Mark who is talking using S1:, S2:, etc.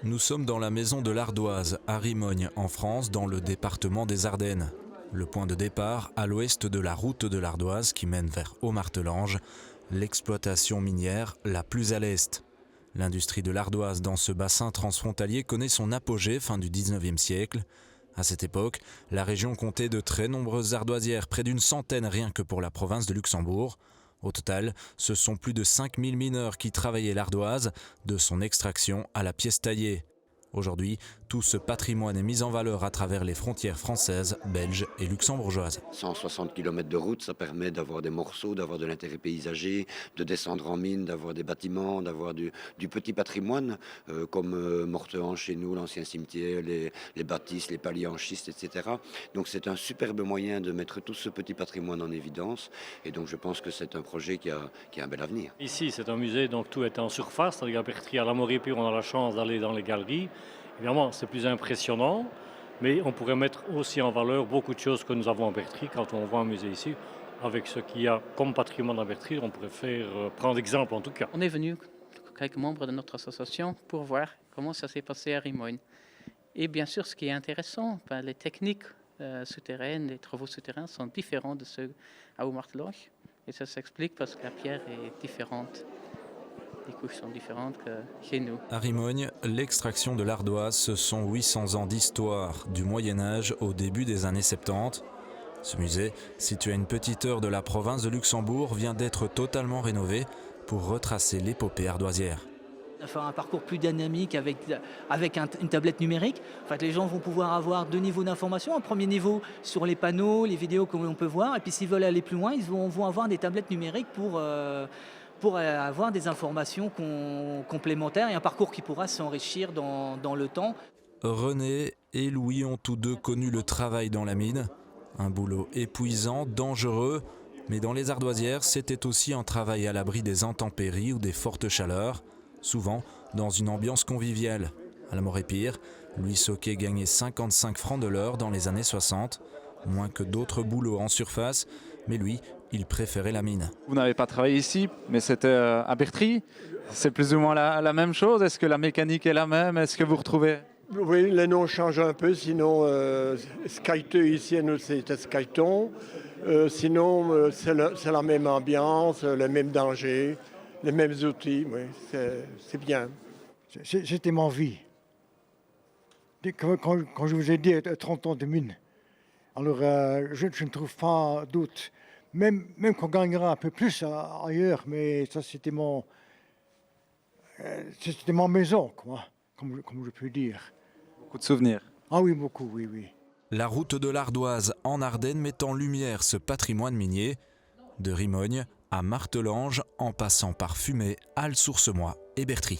S1: Nous sommes dans la maison de l'Ardoise, à Rimogne, en France, dans le département des Ardennes. Le point de départ, à l'ouest de la route de l'Ardoise qui mène vers Haut-Martelange, l'exploitation minière la plus à l'est. L'industrie de l'Ardoise dans ce bassin transfrontalier connaît son apogée fin du 19e siècle. À cette époque, la région comptait de très nombreuses ardoisières, près d'une centaine rien que pour la province de Luxembourg. Au total, ce sont plus de 5000 mineurs qui travaillaient l'ardoise, de son extraction à la pièce taillée. Aujourd'hui, tout ce patrimoine est mis en valeur à travers les frontières françaises, belges et luxembourgeoises.
S2: 160 km de route, ça permet d'avoir des morceaux, d'avoir de l'intérêt paysager, de descendre en mine, d'avoir des bâtiments, d'avoir du petit patrimoine, comme Mortehange chez nous, l'ancien cimetière, les bâtisses, les paliers en schiste, etc. Donc c'est un superbe moyen de mettre tout ce petit patrimoine en évidence. Et donc je pense que c'est un projet qui a un bel avenir.
S3: Ici, c'est un musée, donc tout est en surface. Avec la Berthier à la Morépure, on a la chance d'aller dans les galeries. Évidemment, c'est plus impressionnant, mais on pourrait mettre aussi en valeur beaucoup de choses que nous avons en Berthier. Quand on voit un musée ici, avec ce qu'il y a comme patrimoine à Berthier, on pourrait prendre exemple en tout cas.
S4: On est venu, quelques membres de notre association, pour voir comment ça s'est passé à Rimogne. Et bien sûr, ce qui est intéressant, les techniques souterraines, les travaux souterrains sont différents de ceux à Haut-Martelange. Et ça s'explique parce que la pierre est différente. Les couches sont différentes que chez nous.
S1: À Rimogne, l'extraction de l'ardoise, ce sont 800 ans d'histoire, du Moyen-Âge au début des années 70. Ce musée, situé à une petite heure de la province de Luxembourg, vient d'être totalement rénové pour retracer l'épopée ardoisière.
S5: On va faire un parcours plus dynamique avec une tablette numérique. En fait, les gens vont pouvoir avoir deux niveaux d'information. Un premier niveau sur les panneaux, les vidéos que l'on peut voir. Et puis s'ils veulent aller plus loin, ils vont avoir des tablettes numériques pour avoir des informations complémentaires et un parcours qui pourra s'enrichir dans le temps.
S1: René et Louis ont tous deux connu le travail dans la mine. Un boulot épuisant, dangereux, mais dans les ardoisières, c'était aussi un travail à l'abri des intempéries ou des fortes chaleurs, souvent dans une ambiance conviviale. À la Morépire, Louis Sauquet gagnait 55 francs de l'heure dans les années 60, moins que d'autres boulots en surface, mais lui, il préférait la mine.
S6: Vous n'avez pas travaillé ici, mais c'était à Berthier. C'est plus ou moins la même chose. Est-ce que la mécanique est la même? Est-ce que vous retrouvez?
S7: Oui, les noms changent un peu. Sinon, Skyteux ici, nous, c'était Skyton. Sinon, c'est la même ambiance, les mêmes dangers, les mêmes outils. Oui, c'est bien.
S8: C'était ma vie. Quand je vous ai dit 30 ans de mine, alors je ne trouve pas d'autre. Même qu'on gagnera un peu plus ailleurs, mais ça c'était ma maison, quoi, comme je peux dire.
S6: Beaucoup de souvenirs.
S8: Ah oui, beaucoup, oui.
S1: La route de l'Ardoise en Ardennes met en lumière ce patrimoine minier, de Rimogne à Martelange en passant par Fumay, Halle-Sourcemois et Berthier.